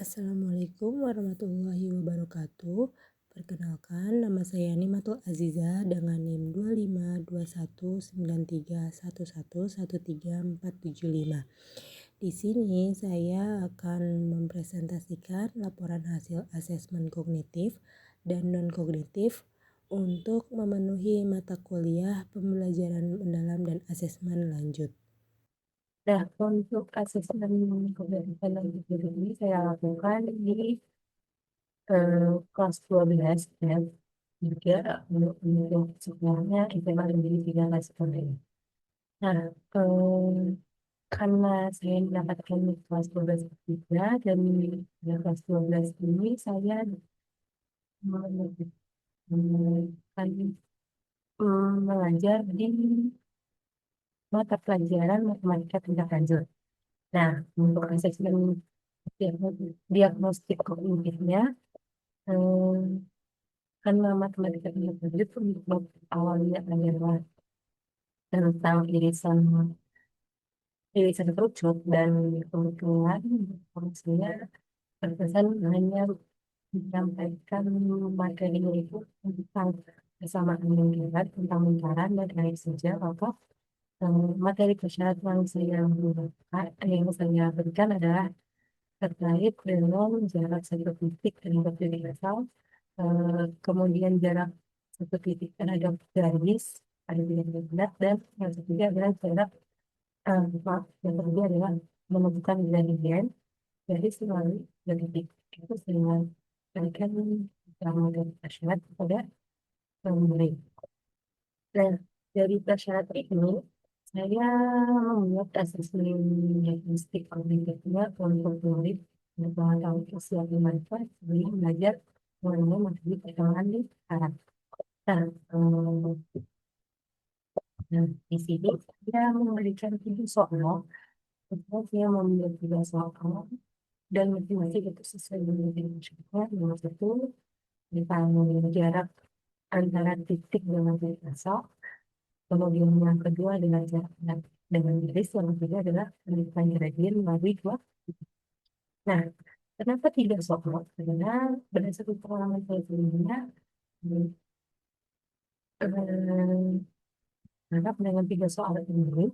Assalamualaikum warahmatullahi wabarakatuh. Perkenalkan, nama saya Nimatul Aziza dengan NIM 252193111345. Di sini saya akan mempresentasikan laporan hasil asesmen kognitif dan non-kognitif untuk memenuhi mata kuliah pembelajaran mendalam dan asesmen lanjut. Nah, untuk asesmen kognitif dan non-kognitif ini saya lakukan di kelas 12 dan juga untuk sekolahnya SMA Negeri 3 Sekolah. Nah, karena saya mendapatkan di kelas 12 juga dan di kelas 12 ini saya akan mengajar di mata pelajaran matematika tindak lanjut. Nah, untuk asesmen diagnostik kognitifnya, eh, karena matematika tindak lanjut untuk awalnya adalah tentang irisan kerucut dan kebetulan fungsinya terkesan hanya menyampaikan materi itu tentang kesamaan lingkaran, tentang lingkaran dan lain saja. Maka materi persyaratan yang saya berikan adalah terkait dengan jarak satu titik terhadap titik asal, kemudian jarak satu titik terhadap garis ada di bulat, dan yang ketiga adalah jarak yang ketiga adalah menentukan gradien dari selalu dari titik itu dengan berikan dari prasyarat kepada pemberi. Nah, dari prasyarat ini saya membuat asesmen diagnostik kognitifnya untuk murid yang tahu kesiapan mereka sebelum belajar mengenai materi perkembangan di sekarang. Nah, di sini saya memberikan 3 soal. Kemudian saya membuat 3 soal dan masing-masing itu sesuai dengan jenisnya. Nomor satu tentang jarak antara titik dengan titik asal. Kemudian yang kedua adalah jarak dengan garis. Yang ketiga adalah penentuan gradien melalui 2 titik. Nah, kenapa 3 soal? Karena berdasarkan pengalaman saya sebelumnya, harap dengan 3 soal ini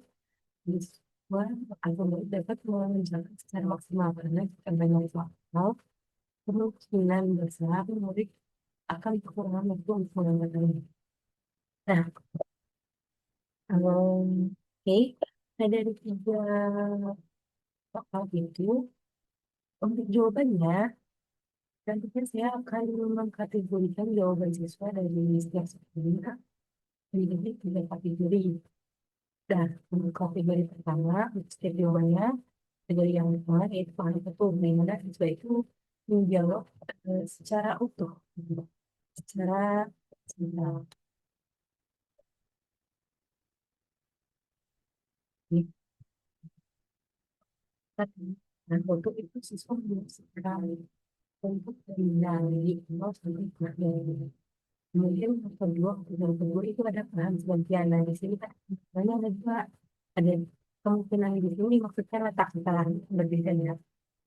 siswa akan dapat mengerjakan secara maksimal karena jika banyak soal, kemungkinan besar murid akan kekurangan waktu untuk mengerjakannya. Nah, oke, nah dari 3 soal itu, untuk jawabannya, nantinya saya akan mengkategorikan jawaban siswa dari setiap sekolahnya menjadi 3 kategori. Nah, untuk kategori pertama, setiap jawabannya kategori yang pertama yaitu paham betul, dimana siswa itu menjawab secara utuh, gitu. Secara sentral. Dan untuk itu siswa belum sekali untuk dari 0 sampai 3. Kemudian yang kedua itu ada paham sebagian. Nah, di sini kan sebenarnya ada juga, ada kemungkinan di sini maksudnya letak kesalahan berbeda ya.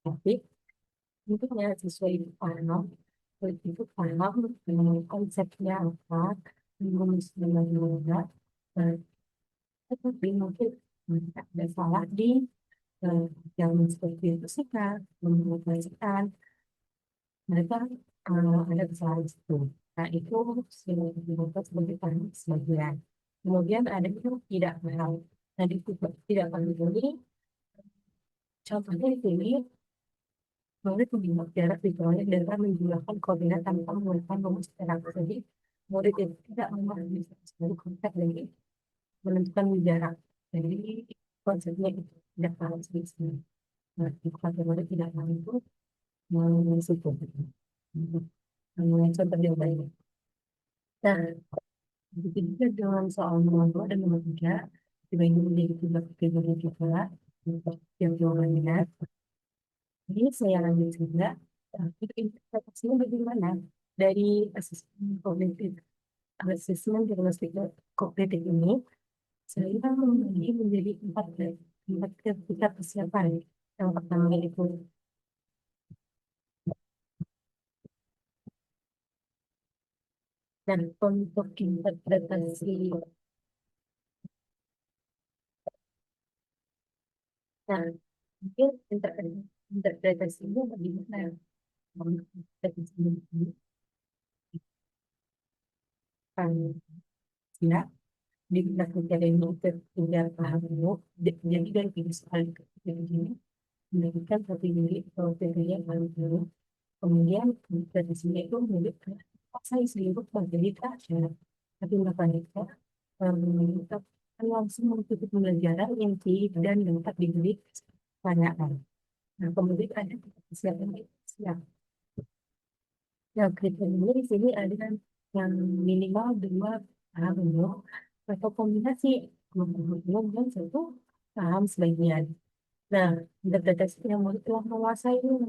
Tapi intinya siswa itu paham, itu paham dengan konsepnya apa, rumus dengan mana, tetapi mungkin ada salah di eh, yang seperti itu sih Kak, mengoperasikan mereka ada kesalahan di situ. Nah, itu dibuat sebagai paham sebagian. Kemudian ada yang tidak paham. Nah, di tidak paham ini, contohnya di sini, murid mengingat jarak di proyek dengan menggunakan koordinat tanpa menggunakan rumus jarak. Jadi, murid itu tidak memahami sebagai konsep dari menentukan jarak. Jadi, konsepnya itu tidak paham sendiri. Nah, di murid tidak paham itu situ. Contoh jawabannya. Nah, begitu juga dengan soal nomor 2 dan nomor 3, dibagi menjadi 3 kategori juga untuk yang jawabannya. Jadi saya lanjut juga, itu interpretasinya bagaimana dari asesmen kognitif, asesmen diagnostik kognitif ini, saya membagi menjadi 4 tingkat persiapan. Yang pertama itu Dan untuk interpretasi, nah mungkin interpretasinya bagaimana? Interpretasinya kan ya di negara ini tidak paham dulu. Jadi dari tiga soal ini menjadikan satu unit kriteria yang paling dulu. Kemudian interpretasinya itu menjadi saya seluruh materi syarat. Tapi nggak kita kita kan langsung mengikuti pembelajaran inti dan dapat diberi pertanyaan. Nah, kemudian ada kesiapan siap. Yang kriteria di sini ada yang minimal dua paham dulu atau kombinasi belum dan satu paham sebagian. Nah, interpretasi yang murid telah menguasai ini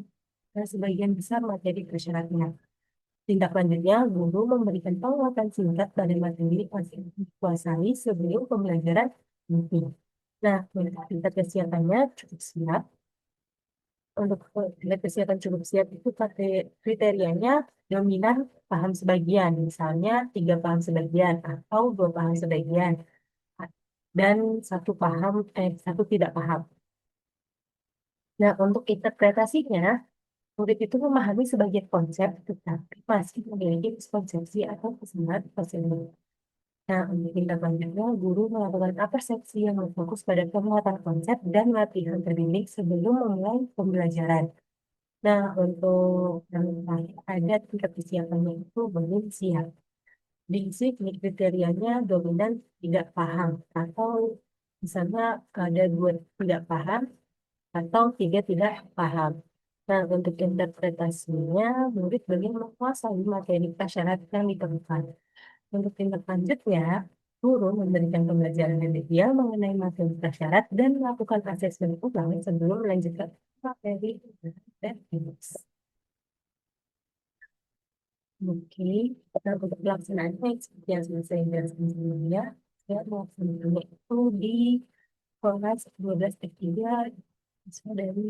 dan sebagian besar materi persyaratnya. Tindak lanjutnya, guru memberikan penguatan singkat pada materi yang dikuasai sebelum pembelajaran inti. Nah, untuk tingkat kesiapannya cukup siap. Untuk tingkat kesiapan cukup siap itu kriterianya dominan paham sebagian, misalnya tiga paham sebagian atau dua paham sebagian, dan satu tidak paham. Nah, untuk interpretasinya, murid itu memahami sebagian konsep, tetapi masih memiliki miskonsepsi atau kesamaan persepsi. Nah, untuk tindak lanjutnya, guru melakukan persepsi yang berfokus pada penguatan konsep dan latihan terdidik sebelum memulai pembelajaran. Nah, untuk yang terakhir ada tingkat kesiapannya itu belum siap. Diisi kriterianya dominan tidak paham atau misalnya ada dua tidak paham atau tiga tidak paham. Nah, untuk interpretasinya, murid bagian menguasai materi prasyarat yang diperlukan. Untuk tindak lanjutnya, guru memberikan pembelajaran yang detail mengenai materi prasyarat dan melakukan asesmen ulang sebelum melanjutkan materi dan tips. Oke, nah, untuk pelaksanaannya seperti yang sudah saya jelaskan sebelumnya, saya melaksanakannya itu di kelas 12 F3 siswa dari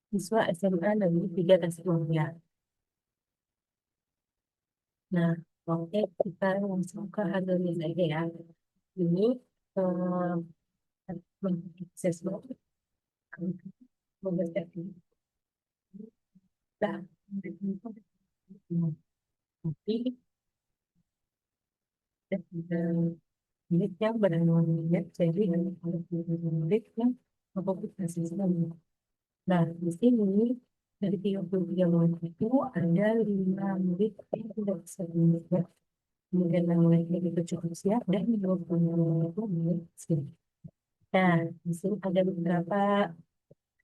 siswa SMA Negeri 3 Tasikmalaya. Nah, oke, kita langsung ke hasilnya saja ya. Ini eh, siswa mempersiapkan. Nah, tapi unit yang bernama unit, jadi ada unit yang memfokuskan siswa. Nah, di sini dari 33 murid itu ada 5 murid yang tidak bisa dimurid. Kemudian yang murid itu cukup siap dan 20 murid itu belum siap. Nah, di sini ada beberapa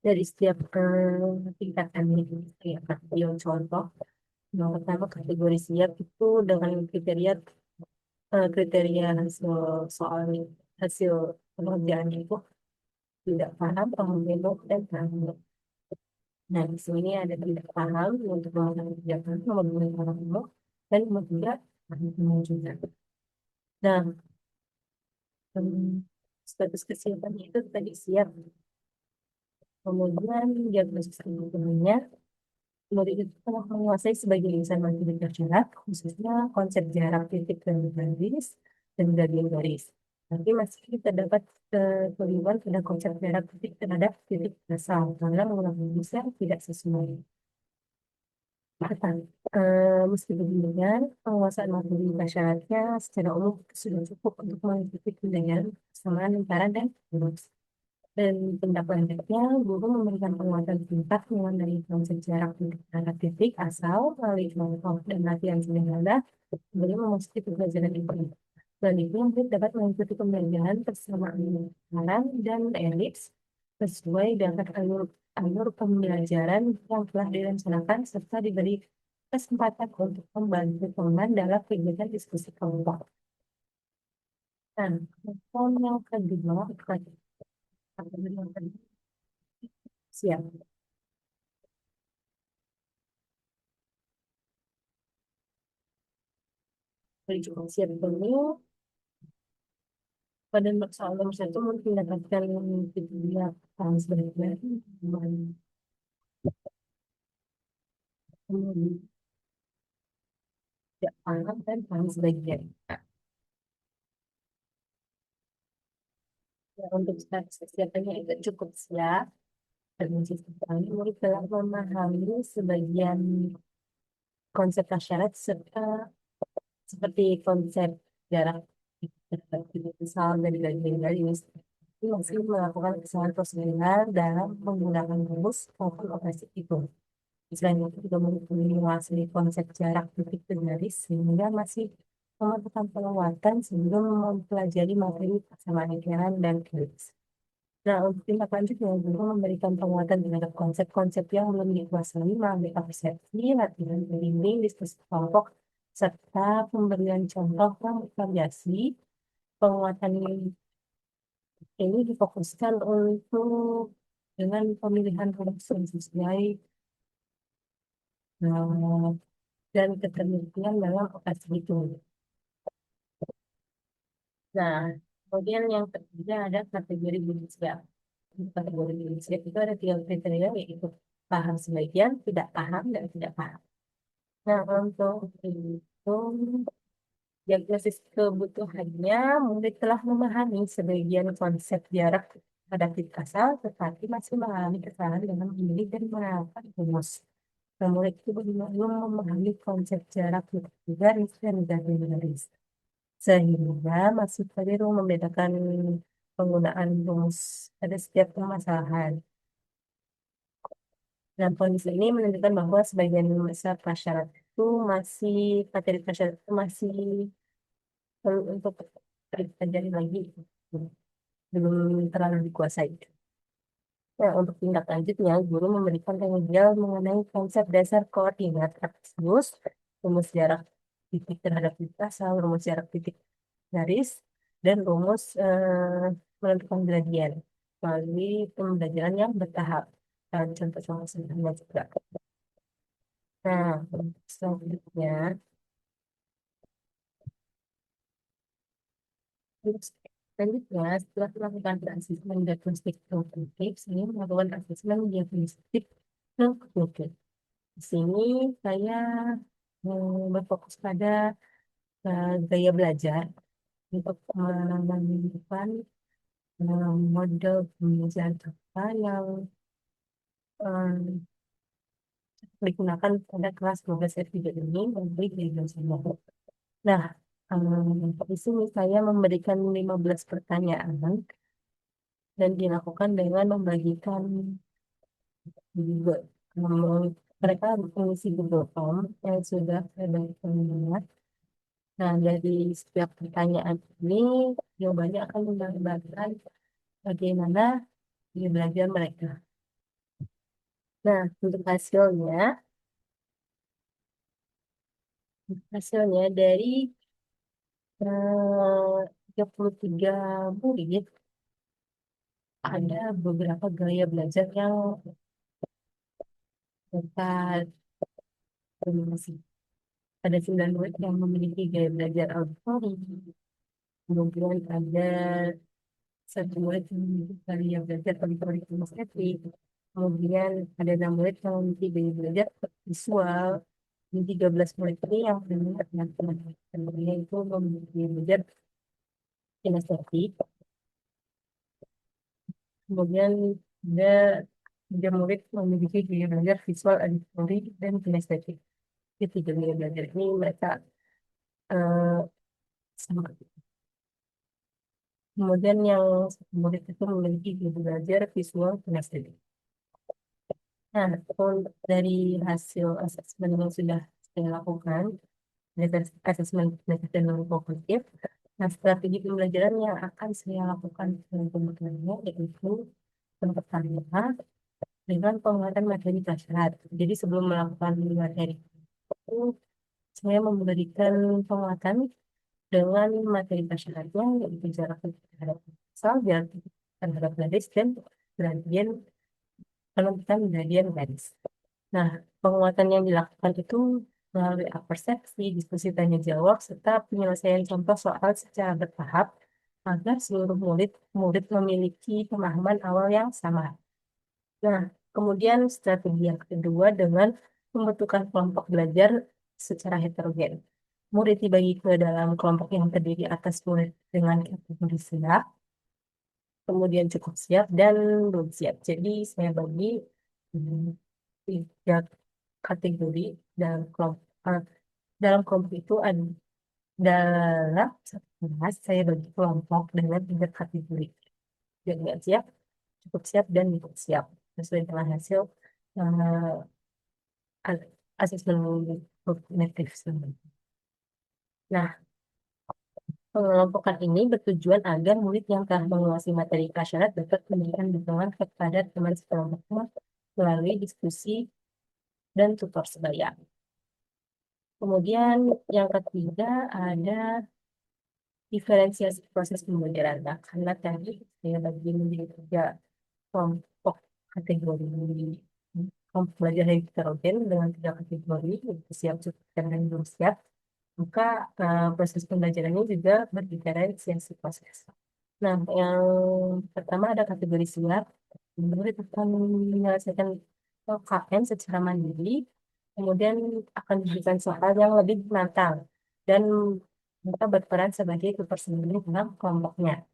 dari setiap tingkatan ini. Kayak video contoh. Yang pertama kategori siap itu dengan kriteria hasil soal hasil pengerjaan itu tidak paham, kemudian dan paham. Nah, di sini ada tidak paham untuk melakukan kebijakan nomor 2 orang umum dan nomor 3 umum juga. Nah, status kesiapannya itu tadi siap. Kemudian diagnosis lingkungannya, murid itu telah menguasai sebagian besar materi jarak, khususnya konsep jarak titik dan garis dan gradien garis. Tapi masih terdapat kekeliruan pada konsep jarak titik terhadap titik asal karena menggunakan bisa tidak sesuai. Bahkan, meski demikian, penguasaan materi masyarakatnya secara umum sudah cukup untuk mengikuti penilaian kesamaan lingkaran dan lurus. Dan tindak lanjutnya, guru memberikan penguatan tingkat mulai dari konsep jarak titik terhadap titik asal melalui contoh dan latihan sederhana sebelum memasuki pembelajaran itu. Selanjutnya, murid dapat mengikuti pembelajaran persamaan lingkaran dan elips sesuai dengan alur pembelajaran yang telah direncanakan serta diberi kesempatan untuk membantu teman dalam kegiatan diskusi kelompok. Nah, yang kedua, siap. Beli cukup siap ini pada soal nomor satu mungkin dapatkan dia sebenarnya tidak paham dan paham sebagian. Ya, untuk status kesehatannya itu cukup siap. Dan kami murid telah memahami sebagian konsep prasyarat serta seperti konsep jarak misal dari garis ini masih melakukan kesalahan prosedural dalam menggunakan rumus maupun operasi itu. Selain itu juga menguasai konsep jarak titik ke garis sehingga masih memerlukan penguatan sebelum mempelajari materi persamaan lingkaran dan garis. Nah, untuk tindak lanjut yang guru memberikan penguatan terhadap konsep-konsep yang belum dikuasai melalui persepsi, latihan pembimbing, diskusi kelompok, serta pemberian contoh yang variasi. Penguatan ini difokuskan untuk dengan pemilihan rumus yang sesuai eh, dan ketelitian dalam operasi itu. Nah, kemudian yang ketiga ada kategori budi siap. Kategori budi siap itu ada tiga kriteria yaitu paham sebagian, tidak paham, dan tidak paham. Nah, untuk itu diagnosis kebutuhannya, murid telah memahami sebagian konsep jarak pada titik asal, tetapi masih mengalami kesalahan dalam memilih dan menerapkan rumus. Nah, murid itu belum memahami konsep jarak titik garis dan garis. Sehingga masih keliru membedakan penggunaan rumus pada setiap permasalahan. Dan kondisi ini menunjukkan bahwa sebagian besar prasyarat itu masih, materi prasyarat itu masih perlu untuk dipelajari lagi, belum terlalu dikuasai. Nah, untuk tindak lanjutnya, guru memberikan pengajaran mengenai konsep dasar koordinat Kartesius, rumus jarak titik terhadap titik asal, rumus jarak titik garis, dan rumus menentukan gradien melalui pembelajaran yang bertahap. Dan contoh-contoh sederhana juga. Nah, untuk selanjutnya, setelah melakukan asesmen diagnostik kognitif, saya melakukan asesmen diagnostik kognitif. Di sini saya berfokus pada gaya belajar untuk menentukan model pembelajaran apa yang eh, digunakan pada kelas 12 F3 ini memberi diagnosanya. Nah, di sini saya memberikan 15 pertanyaan dan dilakukan dengan membagikan Google. Mereka mengisi Google Form yang sudah saya bagikan. Nah, dari setiap pertanyaan ini, jawabannya akan menggambarkan bagaimana dia belajar mereka. Nah, untuk hasilnya dari 33 murid, ada beberapa gaya belajar yang dapat kombinasi. Ada 9 murid yang memiliki gaya belajar auditori, kemudian ada satu murid yang memiliki gaya belajar auditori kinestetik, kemudian ada 6 murid yang memiliki gaya belajar visual, di 13 murid ini yang berminat dengan kemudian itu memiliki gaya belajar kinestetik, kemudian ada 3 murid memiliki gaya belajar visual, auditori, dan kinestetik. Di 3 gaya belajar ini mereka eh, sama. Kemudian yang murid itu memiliki gaya belajar visual kinestetik. Nah, dari hasil asesmen yang sudah saya lakukan, dari asesmen dan kognitif, nah strategi pembelajaran yang akan saya lakukan dengan pembelajarannya yaitu yang pertama dengan penguatan materi prasyarat. Jadi sebelum melakukan materi itu, saya memberikan penguatan dengan materi prasyaratnya yaitu jarak terhadap asal, jarak terhadap garis, dan gradien penentukan gradien garis. Nah, penguatan yang dilakukan itu melalui persepsi, diskusi tanya jawab, serta penyelesaian contoh soal secara bertahap agar seluruh murid memiliki pemahaman awal yang sama. Nah, kemudian strategi yang kedua dengan membentukkan kelompok belajar secara heterogen. murid dibagi ke dalam kelompok yang terdiri atas murid dengan kategori siap, kemudian cukup siap, dan belum siap. Jadi saya bagi hmm, tiga kategori dalam kelompok. Dalam kelompok itu ada dalam satu kelas saya bagi kelompok dengan tiga kategori. Yang nggak siap, cukup siap, dan tidak siap. Sesuai dengan hasil eh, asesmen kognitif. Nah, pengelompokan ini bertujuan agar murid yang telah menguasai materi prasyarat dapat memberikan dukungan kepada teman sekelompoknya melalui diskusi dan tutor sebaya. Kemudian yang ketiga ada diferensiasi proses pembelajaran. Nah, karena tadi saya bagi menjadi tiga kelompok kategori kelompok belajar heterogen dengan tiga kategori, yaitu siap, cukup, dan belum siap. Maka proses pembelajarannya juga berdiferensiasi proses. Nah, yang pertama ada kategori siap. Murid akan menyelesaikan KN secara mandiri, kemudian akan diberikan soal yang lebih menantang, dan mereka berperan sebagai kepersembunyian dalam kelompoknya.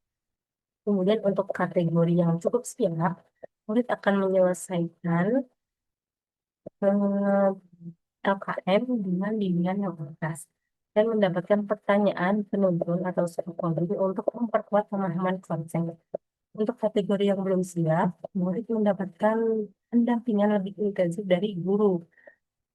Kemudian untuk kategori yang cukup siap, murid akan menyelesaikan eh, LKM dengan bimbingan yang berkas dan mendapatkan pertanyaan penuntun atau psikologi untuk memperkuat pemahaman konsep. Untuk kategori yang belum siap, murid mendapatkan pendampingan lebih intensif dari guru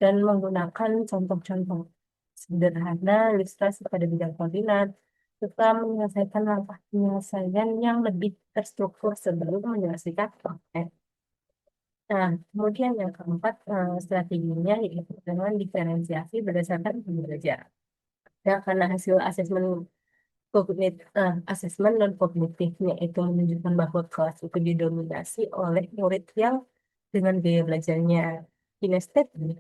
dan menggunakan contoh-contoh sederhana ilustrasi pada bidang koordinat, serta menyelesaikan langkah penyelesaian yang lebih terstruktur sebelum menyelesaikan praktek. Nah, kemudian yang keempat, strateginya yaitu dengan diferensiasi berdasarkan pembelajaran. Ya, karena hasil asesmen non kognitifnya itu menunjukkan bahwa kelas itu didominasi oleh murid yang dengan gaya belajarnya kinestetik,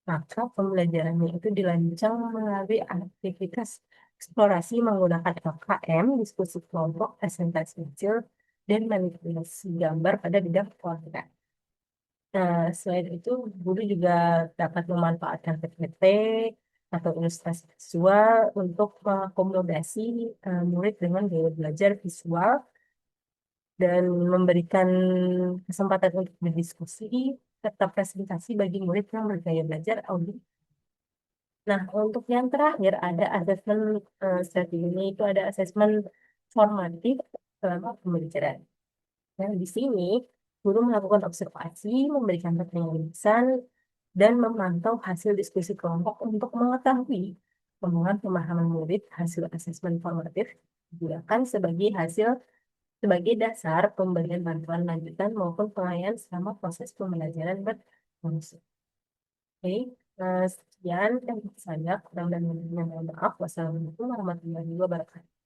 maka pembelajarannya itu dilanjutkan melalui aktivitas eksplorasi menggunakan LKM, diskusi kelompok, presentasi kecil, dan manipulasi gambar pada bidang keluarga. Nah, selain itu, guru juga dapat memanfaatkan PPT atau ilustrasi visual untuk mengakomodasi murid dengan gaya belajar visual dan memberikan kesempatan untuk berdiskusi serta presentasi bagi murid yang bergaya belajar audio. Nah, untuk yang terakhir ada asesmen strategi ini itu ada asesmen formatif selama pembelajaran. Nah, di sini guru melakukan observasi, memberikan pertanyaan lisan, dan memantau hasil diskusi kelompok untuk mengetahui kemampuan pemahaman murid. Hasil asesmen formatif digunakan sebagai dasar pemberian bantuan lanjutan maupun pengayaan selama proses pembelajaran berlangsung. Oke, sekian yang saya kurang dan lebihnya mohon maaf. Wassalamualaikum warahmatullahi wabarakatuh.